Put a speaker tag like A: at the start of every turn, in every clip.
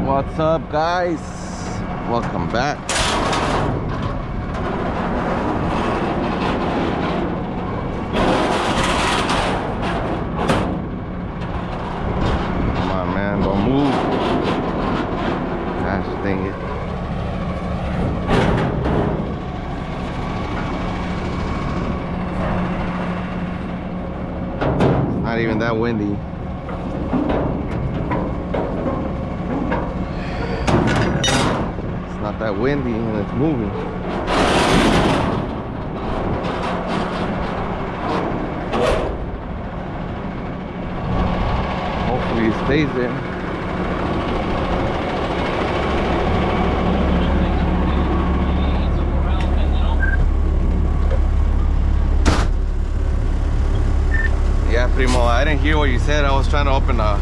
A: What's up, guys? Welcome back. Come on, man, don't move. Gosh dang it. It's not even that windy. Not that windy and it's moving. Hopefully it stays there. Yeah, Primo, I didn't hear what you said. I was trying to open a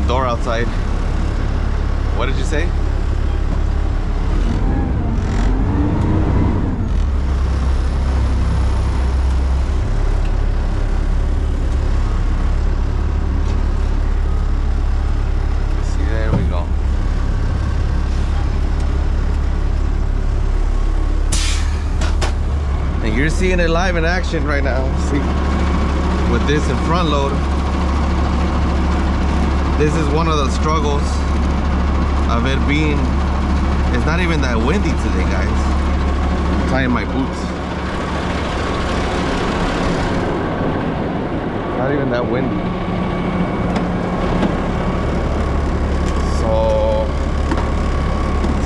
A: door outside. What did you say? You're seeing it live in action right now. See, with this in front load, this is one of the struggles of it being, it's not even that windy today, guys. I'm tying my boots. Not even that windy. So,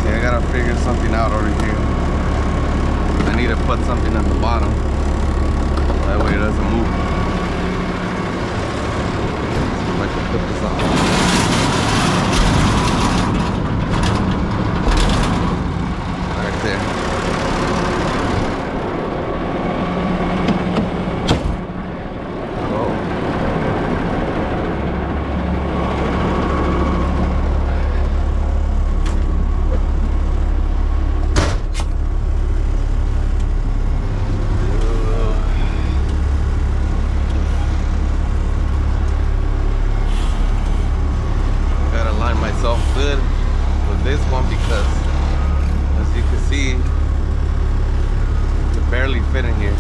A: see, I gotta figure something out over here. I need to put something at the bottom. That way it doesn't move. See if I can put this on. Right there. Good with this one because, as you can see, it barely fit in here.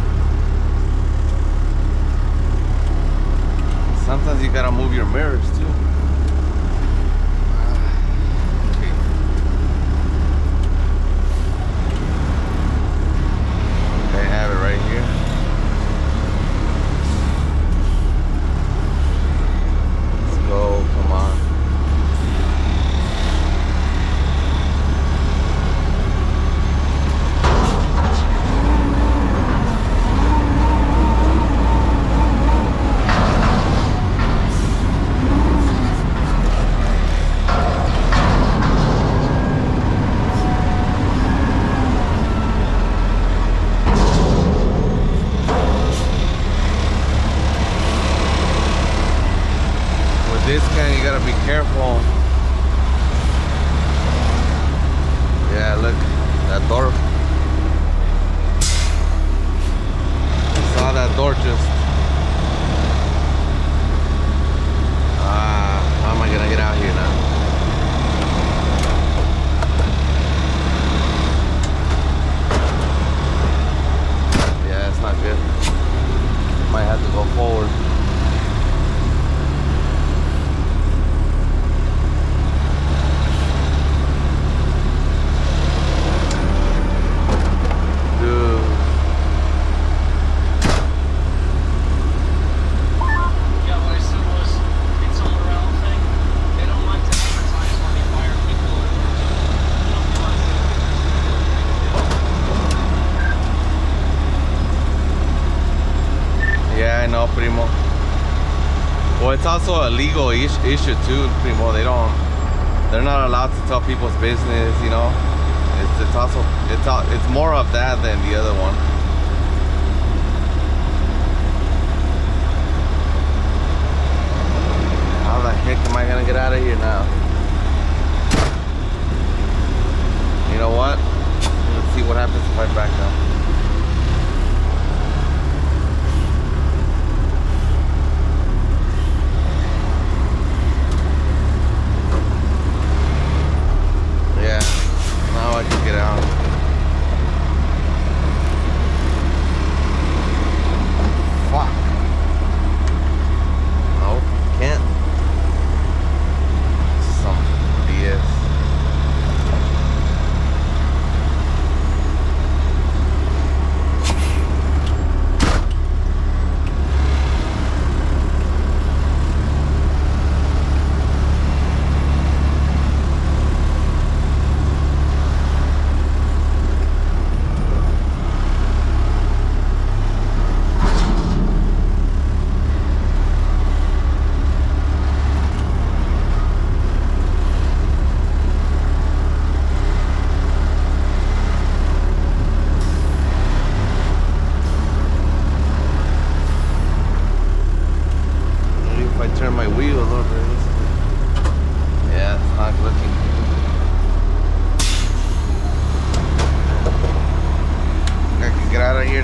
A: Sometimes you gotta move your mirrors too. Okay. They have it right here. Let's go, come on. This can, you gotta be careful. Yeah, look, that door. I saw that door just. How am I gonna get out here now? Yeah, it's not good. Might have to go forward. No, Primo. Well, it's also a legal issue too, Primo. They're not allowed to tell people's business, you know. It's more of that than the other one. How the heck am I gonna get out of here now? You know what? Let's see what happens if I back up.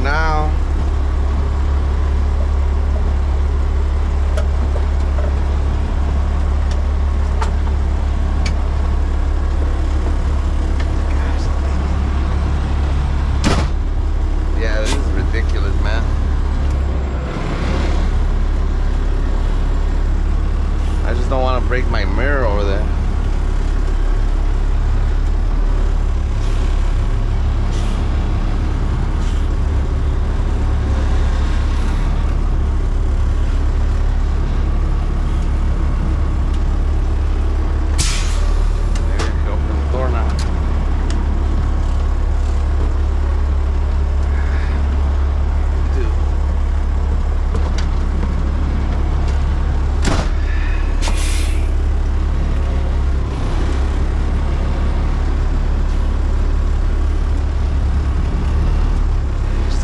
A: right now. Yeah, this is ridiculous, man. I just don't want to break my mirror over there.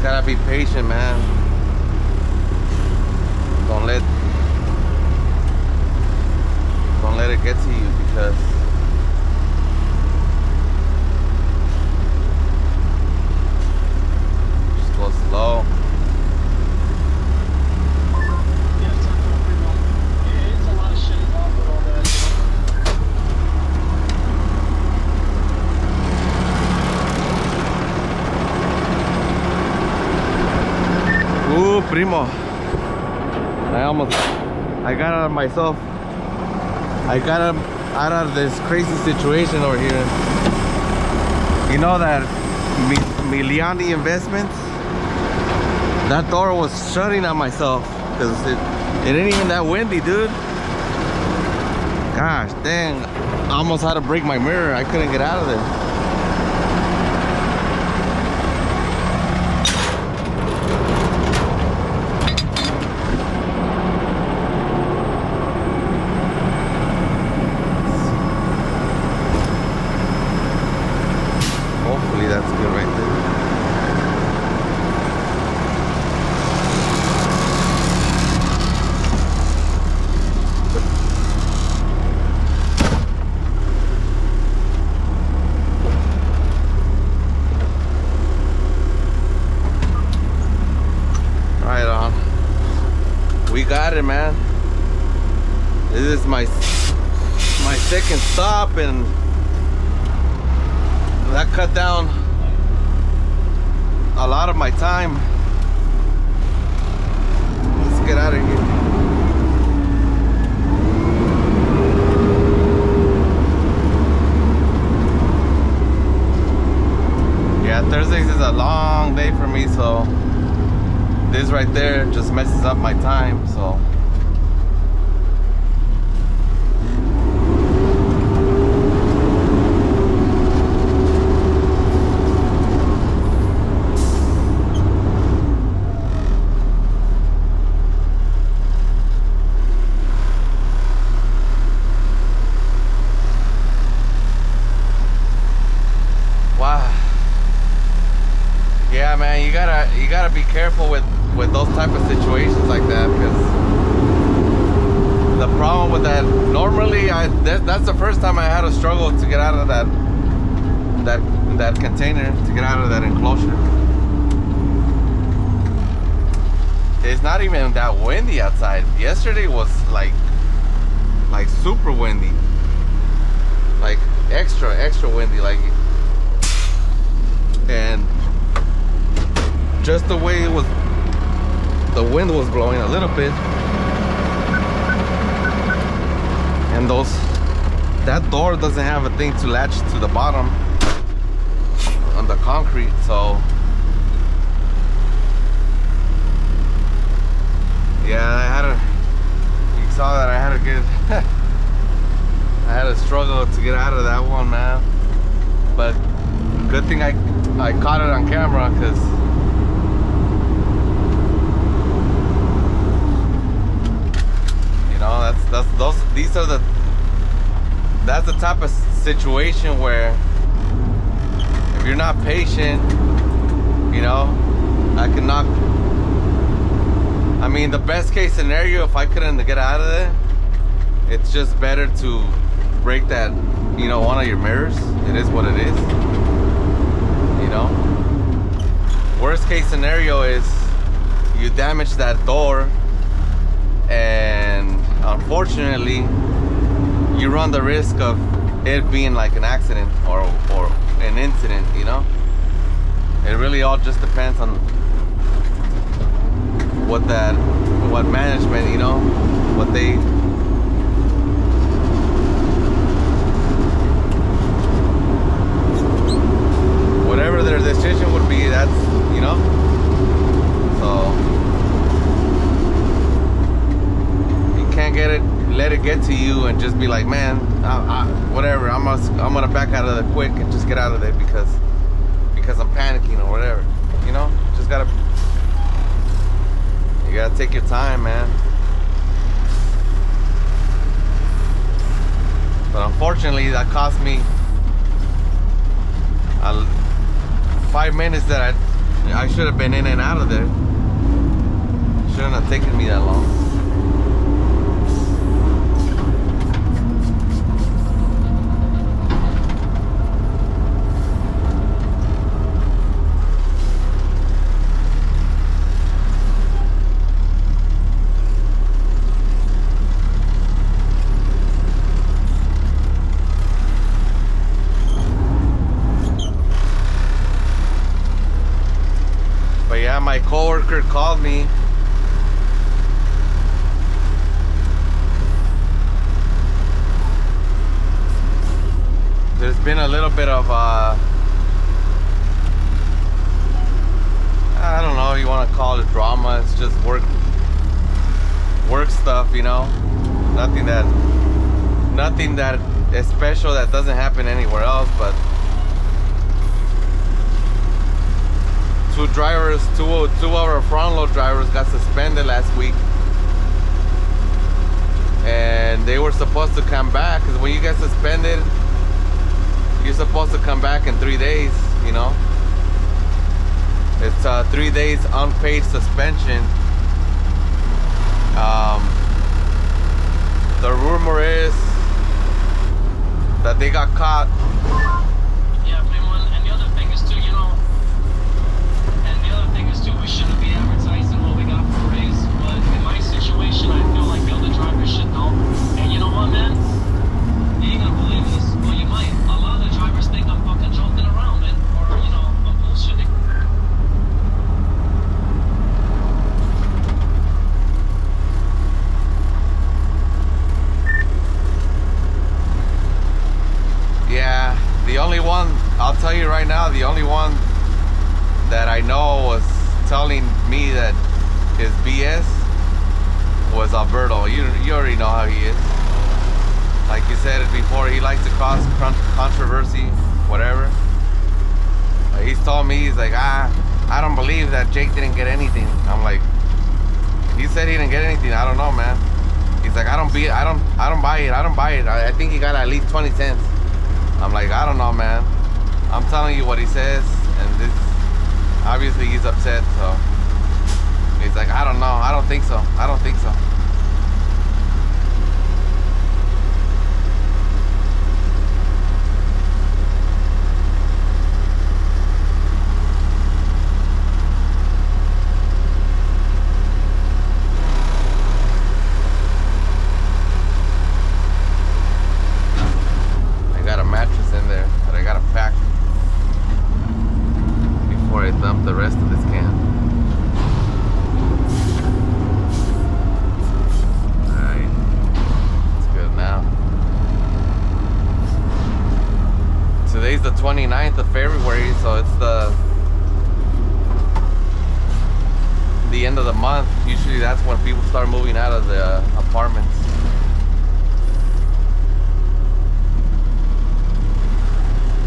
A: Gotta be patient, man. Don't let it get to you, because just go slow.
B: Yeah, it's not going pretty well. It's a lot of shit involved with all that.
A: Ooh, primo. I got out of myself. I got out of this crazy situation over here. You know that Miliani Investments? That door was shutting on myself because it ain't even that windy, dude. Gosh, dang. I almost had to break my mirror. I couldn't get out of there. Hopefully that's good right there. Right on. We got it, man. This is my second stop, and that cut down a lot of my time. Let's get out of here. Yeah, Thursdays is a long day for me, so this right there just messes up my time, so. Wow. Yeah, man, you gotta be careful with those type of situations like that, because the problem with that, normally that's the first time I had a struggle to get out of that container, to get out of that enclosure. It's not even that windy outside. Yesterday was like super windy, like extra windy, like. And just the way it was, the wind was blowing a little bit, and that door doesn't have a thing to latch to the bottom on the concrete, so yeah, you saw that I had to get I had to struggle to get out of that one, man. But good thing I caught it on camera, because you know, that's the type of situation where if you're not patient, you know, I mean, the best case scenario, if I couldn't get out of there, it's just better to break that, you know, one of your mirrors. It is what it is, you know. Worst case scenario is you damage that door, and unfortunately you run the risk of it being like an accident or an incident, you know. It really all just depends on what management, you know, what they whatever their decision would be, that's, you know. So you can't let it get to you and just be like, man, whatever, I'm gonna back out of there quick and just get out of there because I'm panicking or whatever, you know. You gotta take your time, man. But unfortunately, that cost me 5 minutes that I should have been in and out of there. Shouldn't have taken me that long. My coworker called me. There's been a little bit of I don't know if you want to call it drama. It's just work stuff, you know. Nothing that is special that doesn't happen anywhere else, but two of our front load drivers got suspended last week, and they were supposed to come back, because when you get suspended, you're supposed to come back in 3 days, you know. It's 3 days unpaid suspension. The rumor is that they got caught.
B: Yeah, and the other thing is too, you know, we shouldn't be advertising what we got for a raise, but in my situation, I feel like the other drivers should know. And you know what, man? You ain't gonna believe this, well, you might. A lot of the drivers think I'm fucking joking around, man, or, you know, I'm bullshitting.
A: Yeah, the only one, I'll tell you right now, the only one that I know was telling me that his BS was Alberto. You already know how he is. Like you said it before, he likes to cause controversy, whatever. He's told me, he's like, I don't believe that Jake didn't get anything. I'm like, he said he didn't get anything. I don't know, man. He's like, I don't buy it. I think he got at least 20 cents. I'm like, I don't know, man. I'm telling you what he says, and this. Obviously he's upset, so he's like, I don't know, I don't think so. I got a mattress in there that I gotta pack before I dump the rest of this can. Alright, it's good now. Today's the 29th of February, so it's the end of the month. Usually that's when people start moving out of the apartments.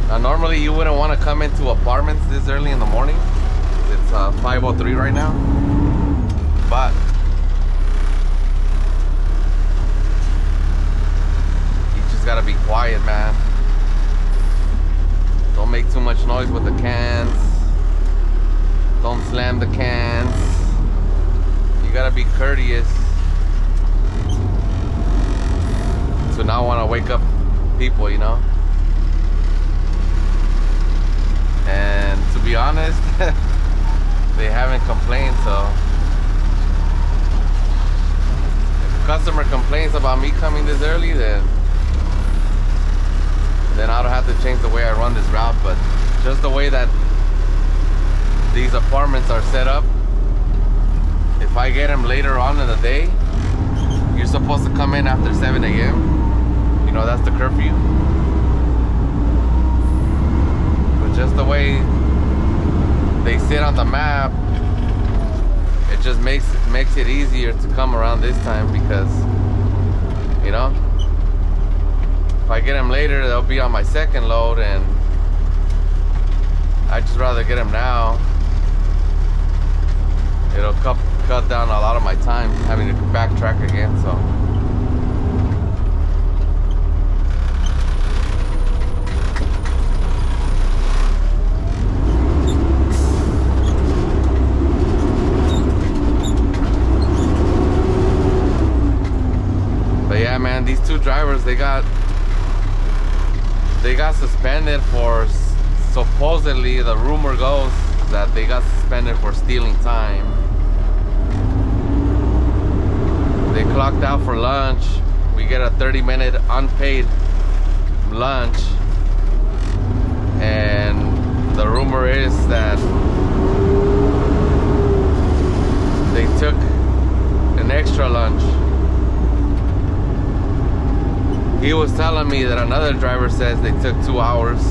A: Now, normally you wouldn't want to come into apartments this early in the morning. It's 5:03 right now. But you just gotta be quiet, man. Don't make too much noise with the cans. Don't slam the cans. You gotta be courteous to not want to wake up people, you know. And to be honest, customer complains about me coming this early, then I don't have to change the way I run this route. But just the way that these apartments are set up, if I get them later on in the day, you're supposed to come in after 7 a.m. You know, that's the curfew. But just the way they sit on the map, it just makes it easier to come around this time, because, you know, if I get them later, they'll be on my second load, and I'd just rather get them now. It'll cut down a lot of my time having to backtrack again. So but yeah, man, these two drivers, they got suspended for, supposedly the rumor goes that they got suspended for stealing time. They clocked out for lunch. We get a 30-minute unpaid lunch, and the rumor is that they took an extra lunch. He was telling me that another driver says they took 2 hours,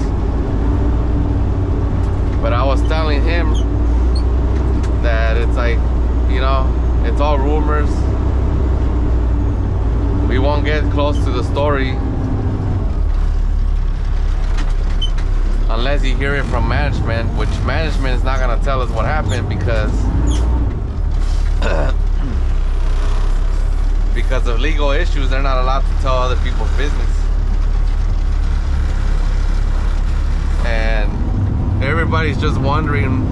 A: but I was telling him that it's like, you know, it's all rumors. We won't get close to the story unless you hear it from management, which management is not gonna tell us what happened, because because of legal issues, they're not allowed to tell other people's business. And everybody's just wondering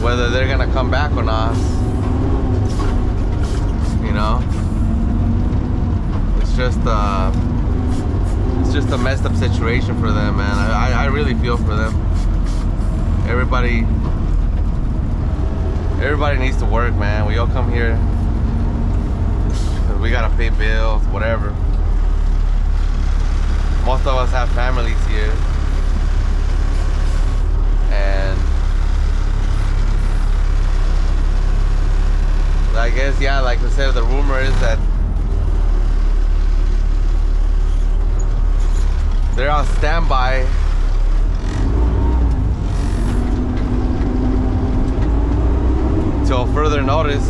A: whether they're gonna come back or not. You know, it's just a messed up situation for them, man. I really feel for them. Everybody needs to work, man. We all come here because we gotta pay bills, whatever. Most of us have families here, and I guess, yeah, like I said, the rumor is that they're on standby till further notice,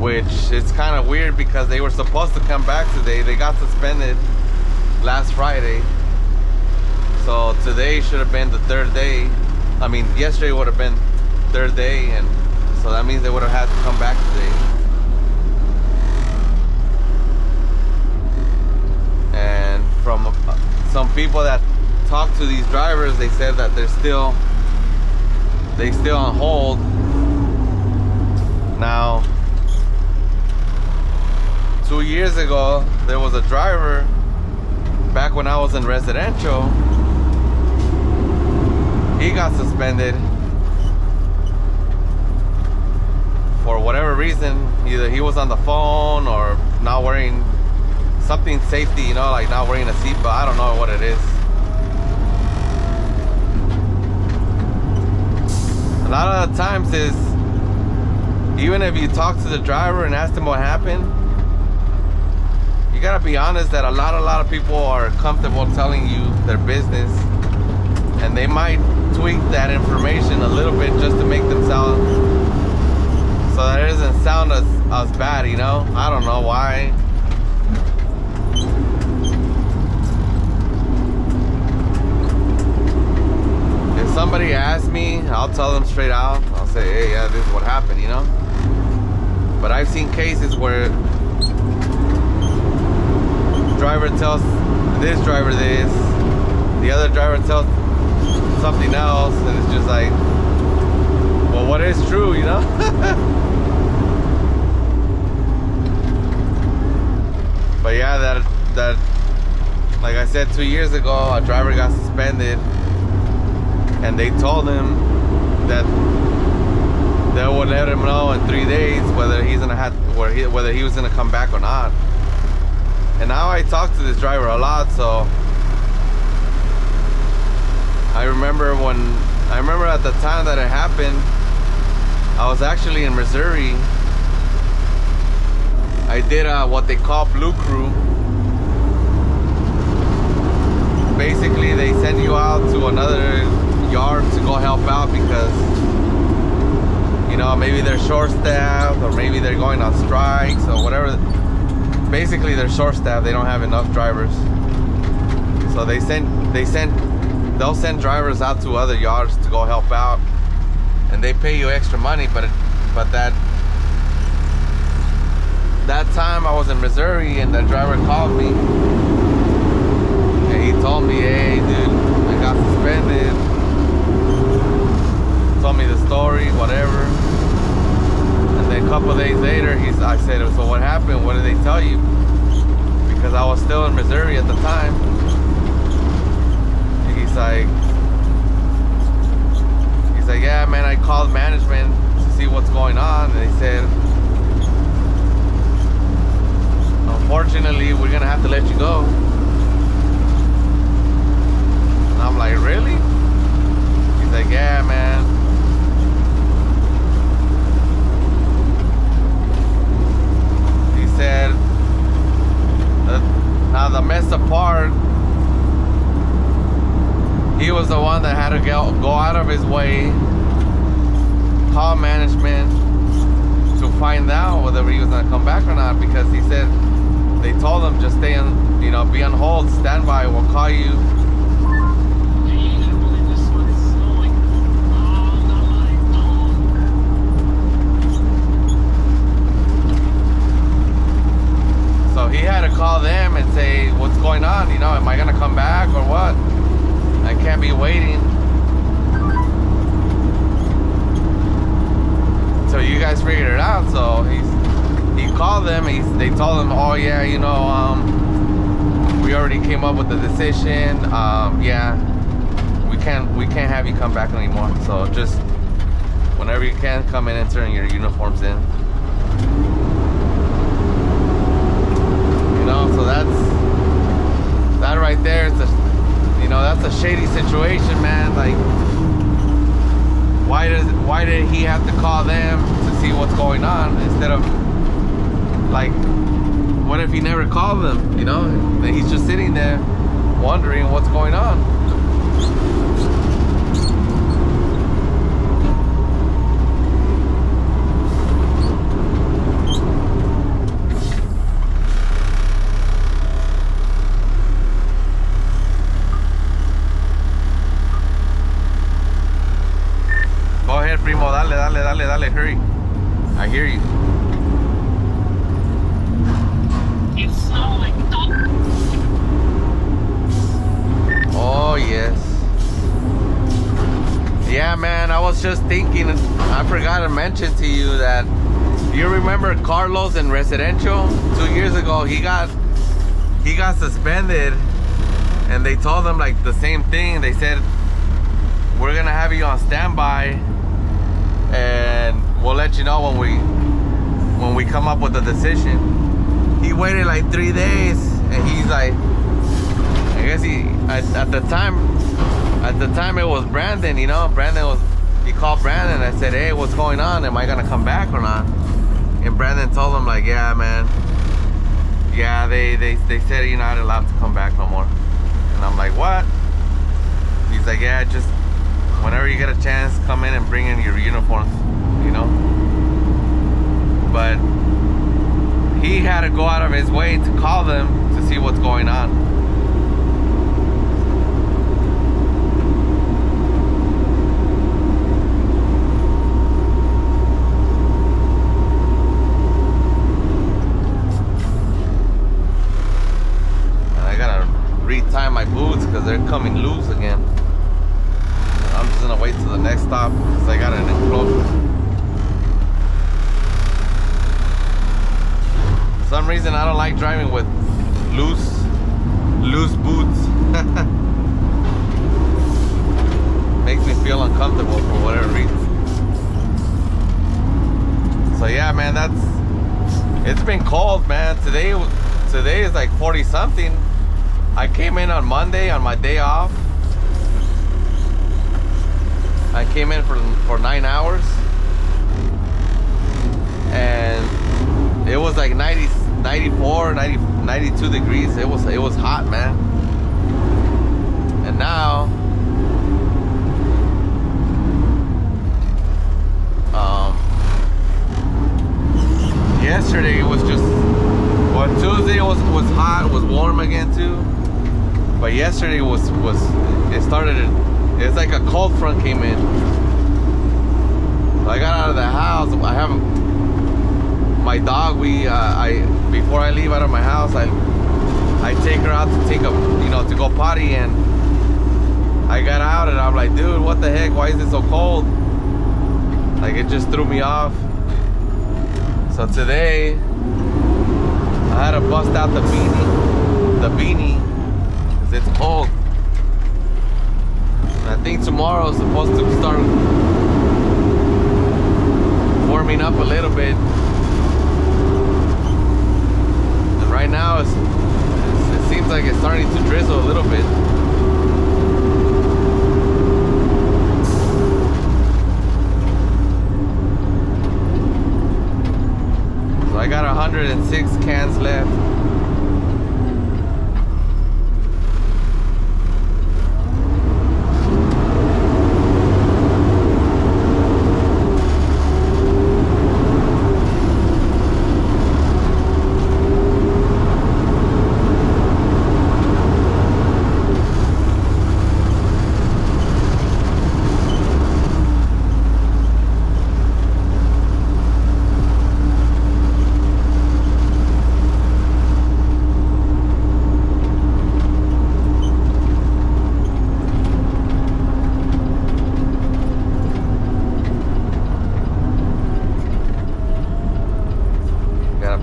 A: which is kind of weird because they were supposed to come back today. They got suspended last Friday, so today should have been the third day. I mean, yesterday would have been third day, and so that means they would have had to come back today. And from some people that talked to these drivers, they said that they still on hold. Now, 2 years ago, there was a driver back when I was in residential. He got suspended for whatever reason. Either he was on the phone or not wearing something safety, you know, like not wearing a seatbelt. I don't know what it is. A lot of the times is, even if you talk to the driver and ask them what happened, you gotta be honest that a lot of people are comfortable telling you their business, and they might tweak that information a little bit just to make them sound, so that it doesn't sound as bad, you know? I don't know why. If somebody asks me, I'll tell them straight out. I'll say, hey, yeah, this is what happened, you know? But I've seen cases where driver tells this driver this, the other driver tells something else, and it's just like, well, what is true, you know? But yeah, that like I said, 2 years ago, a driver got suspended, and they told him that they would let him know in 3 days whether he's gonna have whether he was gonna come back or not. And now I talk to this driver a lot, so I remember at the time that it happened, I was actually in Missouri. I did what they call Blue Crew. Basically, they send you out to another yard to go help out because, you know, maybe they're short-staffed or maybe they're going on strikes or whatever. Basically, they're short-staffed. They don't have enough drivers, so they'll send drivers out to other yards to go help out, and they pay you extra money. But that time I was in Missouri, and the driver called me, and he told me, "Hey, dude, I got suspended." Told me the story, whatever. And then a couple of days later, I said, "So what happened? What did they tell you?" Because I was still in Missouri at the time. And he's like, "Yeah, man, I called management to see what's going on, and they said, unfortunately, we're gonna have to let you go." And I'm like, "Really?" He's like, "Yeah, man." He said, now the mess apart, he was the one that had to go out of his way, call management to find out whether he was gonna come back or not, because he said they told him just stay on, you know, be on hold, stand by, we'll call you. So he had to call them and say, "What's going on? You know, am I gonna come back or what? I can't be waiting until you guys figure it out." So he called them. They told him, "Oh yeah, you know, we already came up with the decision. Yeah, we can't have you come back anymore. So just whenever you can, come in and turn your uniforms in." You know, so that right there is that's a shady situation, man. Like, why did he have to call them to see what's going on instead of, like, what if he never called them? You know, and he's just sitting there wondering what's going on. Primo, dale, hurry. I hear you.
B: It's snowing.
A: Oh, yes. Yeah, man, I was just thinking, I forgot to mention to you that, you remember Carlos in Residential? 2 years ago, he got suspended, and they told him like the same thing. They said, "We're gonna have you on standby, and we'll let you know when we come up with a decision." He waited like 3 days, and he's like, I guess at the time it was Brandon, you know. He called Brandon. I said, "Hey, what's going on? Am I gonna come back or not?" And Brandon told him like, "Yeah, man. Yeah, they said you're not allowed to come back no more." And I'm like, "What?" He's like, "Yeah, just whenever you get a chance, come in and bring in your uniforms, you know." But he had to go out of his way to call them to see what's going on. And I gotta retie my boots because they're coming loose again. I'm just gonna wait till the next stop because I got an enclosure. For some reason, I don't like driving with loose boots. Makes me feel uncomfortable for whatever reason. been cold, man. Today is like 40 something. I came in on Monday on my day off. I came in for 9 hours, and it was like 90, 94, 90, 92 degrees. It was hot, man. And now yesterday it was just, well, Tuesday was hot, was warm again too. But yesterday it's like a cold front came in. So I got out of the house. I have my dog. Before I leave out of my house, I take her out to go potty, and I got out and I'm like, dude, what the heck? Why is it so cold? Like, it just threw me off. So today I had to bust out the beanie, because it's cold. And I think tomorrow is supposed to start warming up a little bit. And right now it seems like it's starting to drizzle a little bit. So I got 106 cans left.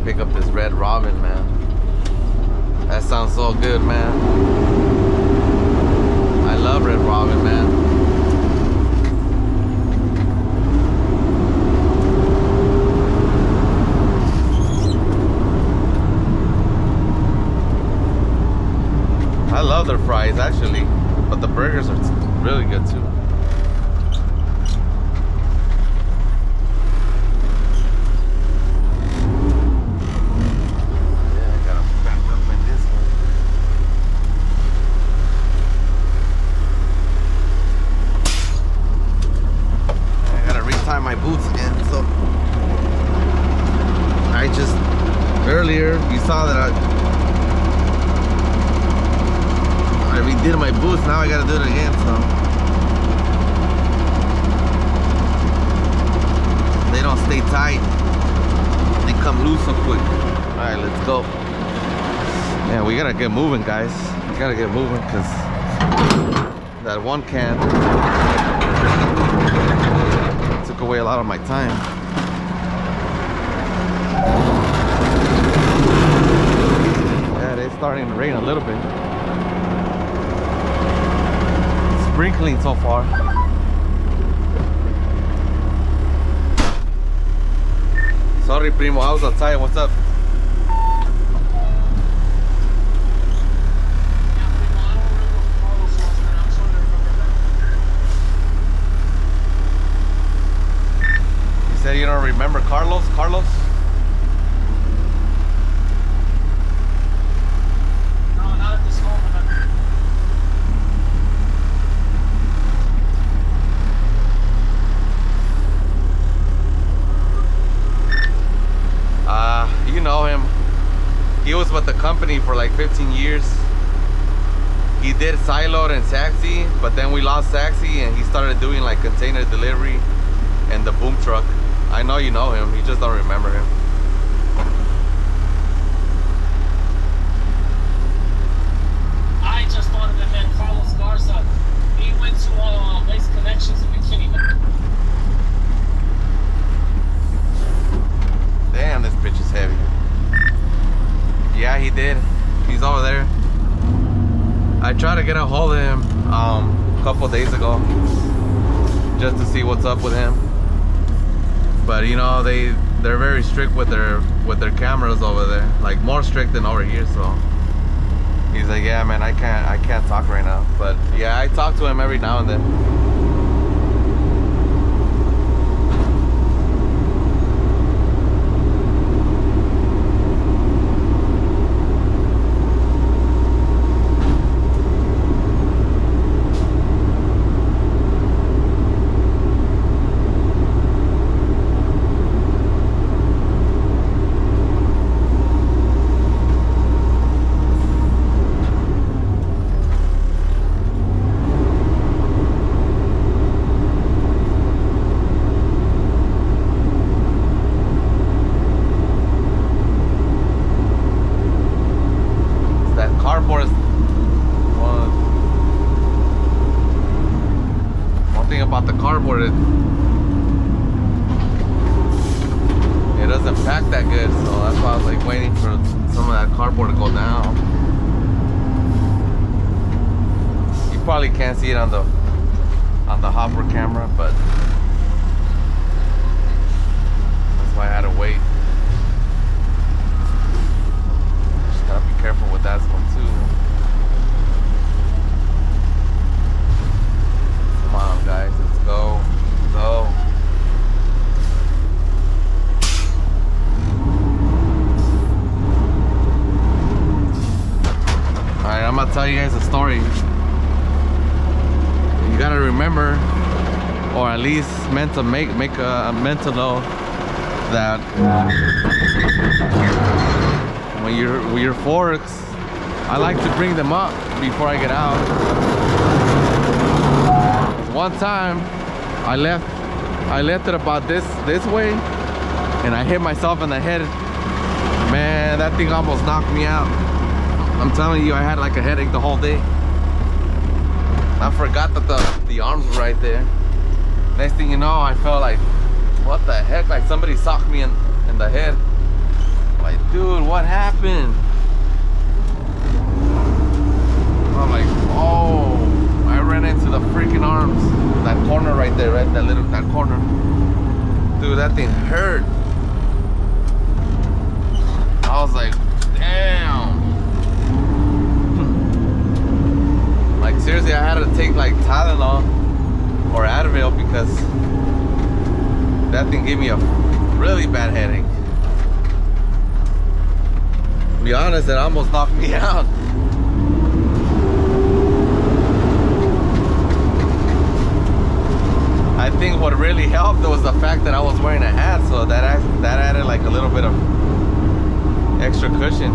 A: Pick up this Red Robin, man. That sounds so good, man. I love Red Robin, man. I love their fries, actually, but the burgers are really good too. My boots again, so I just earlier you saw that I redid my boots. Now I gotta do it again, so they don't stay tight, they come loose so quick. All right, let's go. Yeah, we gotta get moving, guys. We gotta get moving, because that one can took away a lot of my time. Yeah, it's starting to rain a little bit. Sprinkling so far. Sorry, primo, I was outside. What's up? You don't remember Carlos? Carlos?
B: No, not at this moment.
A: You know him. He was with the company for like 15 years. He did Siloed and Saxy, but then we lost Saxy and he started doing like container delivery and the boom truck. I know you know him, you just don't remember him.
B: I just thought of the man Carlos Garza. He went to Waste Connections in McKinney.
A: Damn, this bitch is heavy. Yeah, he did. He's over there. I tried to get a hold of him a couple days ago just to see what's up with him. But you know, they're very strict with their with their cameras over there, like more strict than over here. So he's like, yeah, man, I can't talk right now. But yeah, I talk to him every now and then. Cardboard is one thing about the cardboard, it doesn't pack that good, so that's why I was like waiting for some of that cardboard to go down. You probably can't see it on the hopper camera, but that's why I had to wait. Gotta be careful with that one too. Come on, guys, let's go. Go. Alright, I'm gonna tell you guys a story. You gotta remember, or at least meant to make a mental note that when your forks, I like to bring them up before I get out. One time I left it about this way, and I hit myself in the head. Man, that thing almost knocked me out. I'm telling you, I had like a headache the whole day. I forgot that the arms were right there. Next thing you know, I felt like, what the heck, like somebody socked me in the head. Like, dude, what happened? I'm like, oh, I ran into the freaking arms. That corner right there, right? That corner. Dude, that thing hurt. I was like, damn. Like, seriously, I had to take like Tylenol or Advil because that thing gave me a really bad headache. To be honest, it almost knocked me out. I think what really helped was the fact that I was wearing a hat, so that added like a little bit of extra cushion.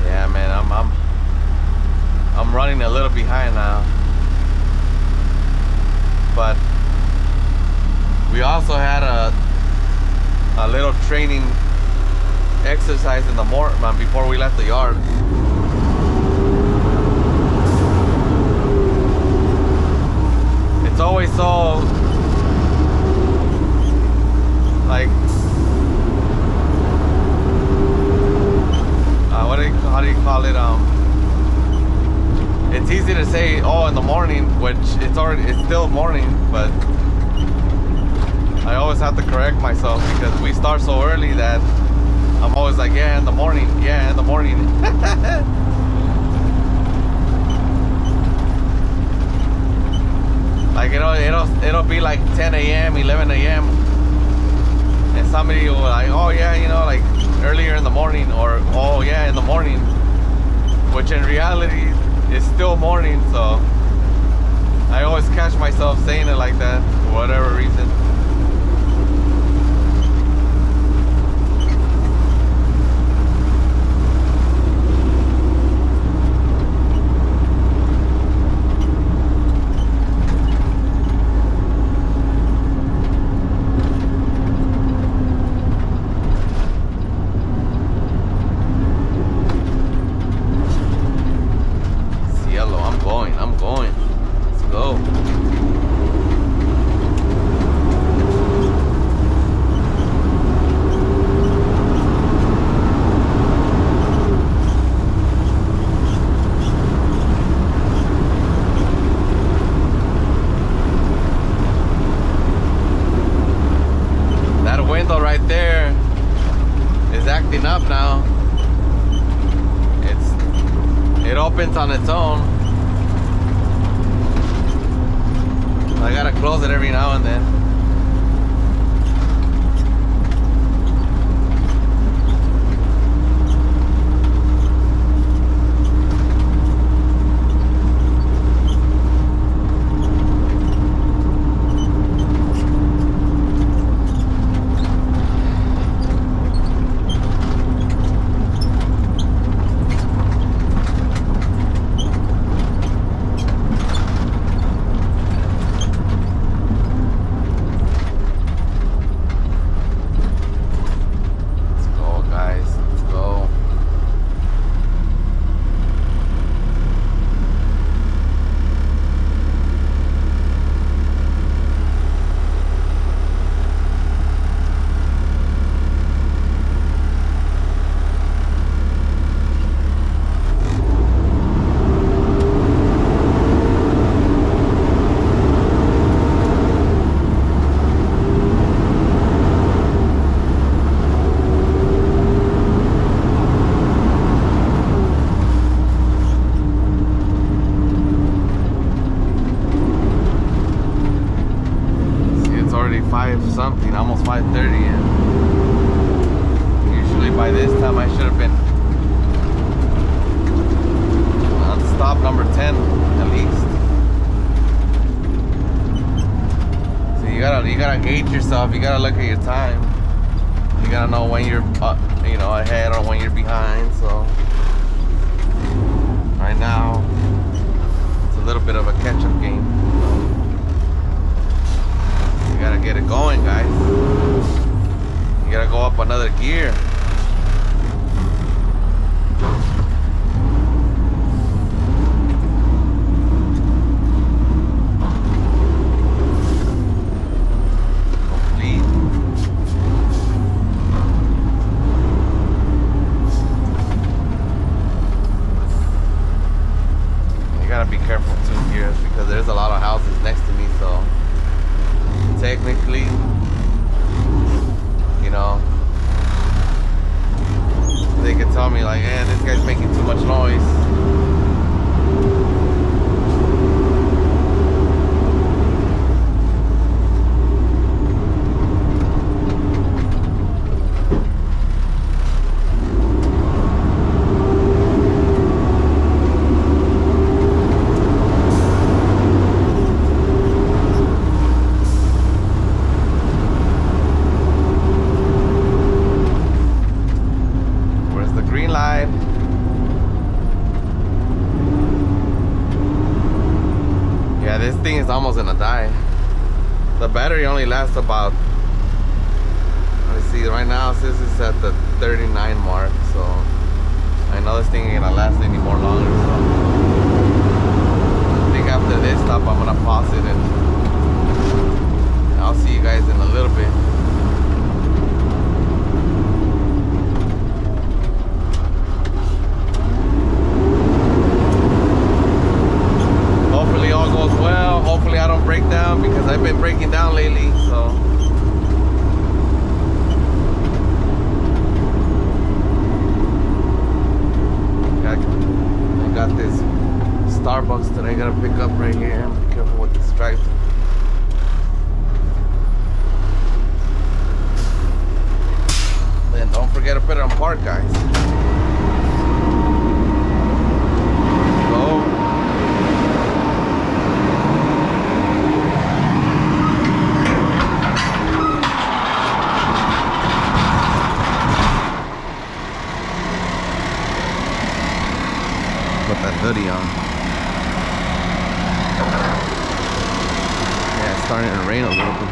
A: Yeah, man, I'm running a little behind now, but we also had a little training exercise in the morning before we left the yard. It's always so like how do you call it? It's easy to say, oh, in the morning, which it's still morning, but I always have to correct myself because we start so early that I'm always like, yeah, in the morning, yeah, in the morning. Like it'll be like 10 a.m., 11 a.m. and somebody will like, oh yeah, you know, like earlier in the morning, or oh yeah, in the morning, which in reality is still morning. So I always catch myself saying it like that for whatever reason. I'm going. Let's go. right there is acting up now. It opens on its own. I gotta close it every now and then. Something, almost 5:30, and usually by this time I should have been on stop number 10 at least. So you gotta gauge yourself. You gotta look at your time. You gotta know when you're ahead or when you're behind. So right now it's a little bit of a catch-up game. You gotta get it going, guys. You gotta go up another gear. Complete. You gotta be careful too here because there's a lot of houses next to me, so technically, they could tell me like, hey, this guy's making too much noise. This thing is almost gonna die. The battery only lasts about, let's see, right now it says it's at the 39 mark, so I know this thing ain't gonna last any more longer. So I think after this stop I'm gonna pause it and I'll see you guys in a little bit. Hopefully all goes well. Hopefully I don't break down because I've been breaking down lately, so. I got this Starbucks that I gotta pick up right here. Be careful with the stripes. Then don't forget to put it on park, guys. Go. Put that hoodie on. Yeah, it's starting to rain a little bit.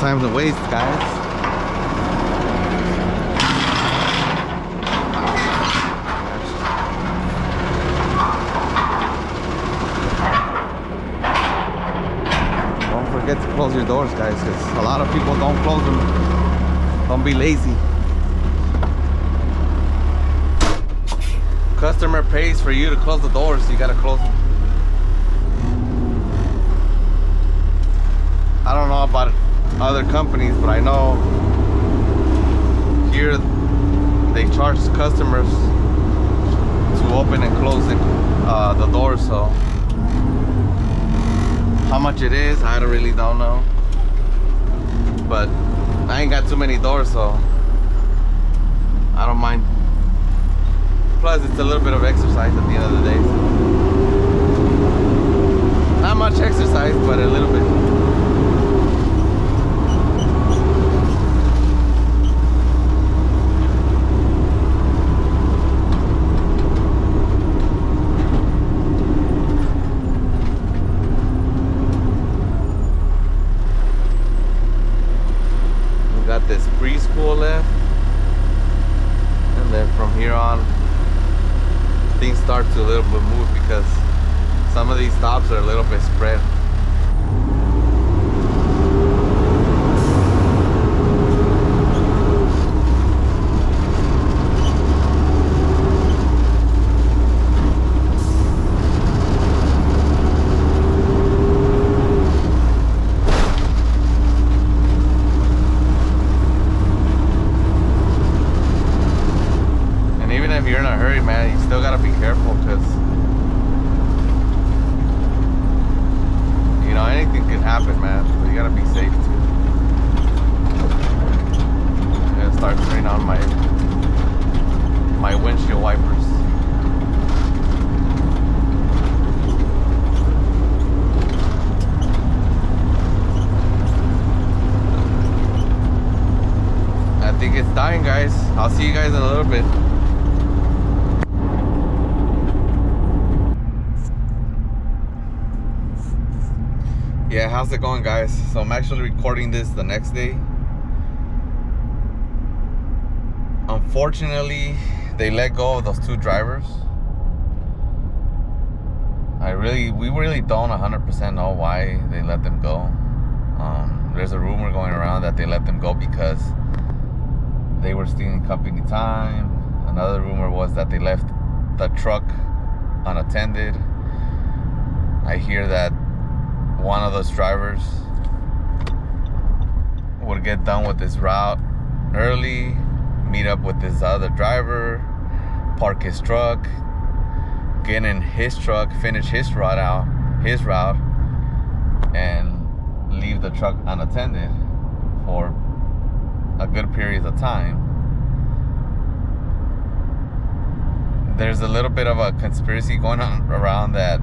A: times a waste, guys. Don't forget to close your doors, guys, because a lot of people don't close them. Don't be lazy. Customer pays for you to close the doors, so you gotta close them. I don't know about other companies, but I know here they charge customers to open and close the doors. So how much it is, I really don't know. But I ain't got too many doors, so I don't mind. Plus, it's a little bit of exercise at the end of the day. So. Not much exercise, but a little bit. We got this preschool left, and then from here on, things start to a little bit move because some of these stops are a little bit spread. If you're in a hurry, man, you still gotta be careful, because you know, anything can happen, man. So you gotta be safe too. I'm gonna start turning on my windshield wipers. I think it's dying, guys. I'll see you guys in a little bit. Yeah, how's it going, guys? So I'm actually recording this the next day. Unfortunately, they let go of those two drivers. We really don't 100% know why they let them go. There's a rumor going around that they let them go because they were stealing company time. Another rumor was that they left the truck unattended. I hear that one of those drivers would get done with this route early, meet up with this other driver, park his truck, get in his truck, finish his route, and leave the truck unattended for a good period of time. There's a little bit of a conspiracy going on around that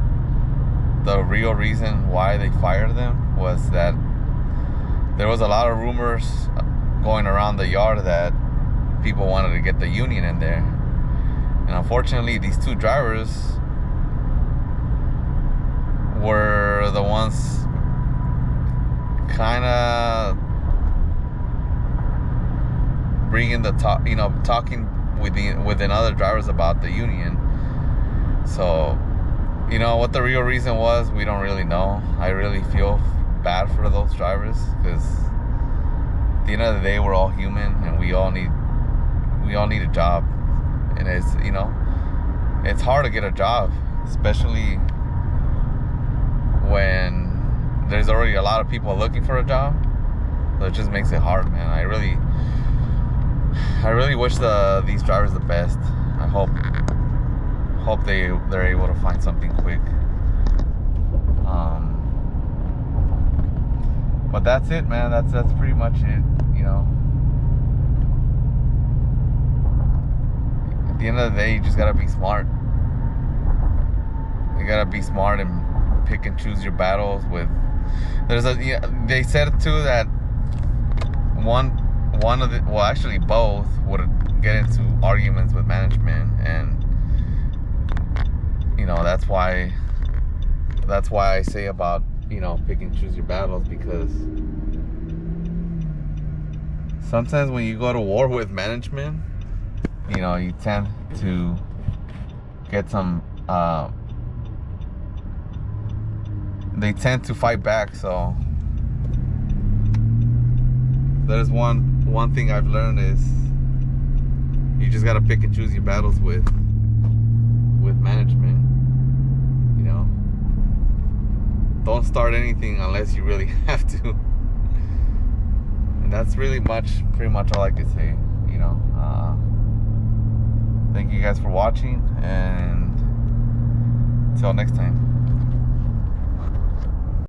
A: the real reason why they fired them was that there was a lot of rumors going around the yard that people wanted to get the union in there. And unfortunately, these two drivers were the ones kind of bringing the talk, you know, talking within other drivers about the union. So, you know, what the real reason was, we don't really know. I really feel bad for those drivers, because at the end of the day, we're all human, and we all need a job. And it's, you know, it's hard to get a job, especially when there's already a lot of people looking for a job. So it just makes it hard, man. I really wish these drivers the best. I hope they're able to find something quick. But that's it, man. That's pretty much it, you know. At the end of the day, you just gotta be smart. You gotta be smart and pick and choose your battles with. They said too that actually both would get into arguments with management, and you know, that's why I say about, you know, pick and choose your battles, because sometimes when you go to war with management, you know, you tend to get some they tend to fight back. So that is one thing I've learned, is you just gotta pick and choose your battles with management. You know, don't start anything unless you really have to. And that's pretty much all I could say. You know, thank you guys for watching, and until next time.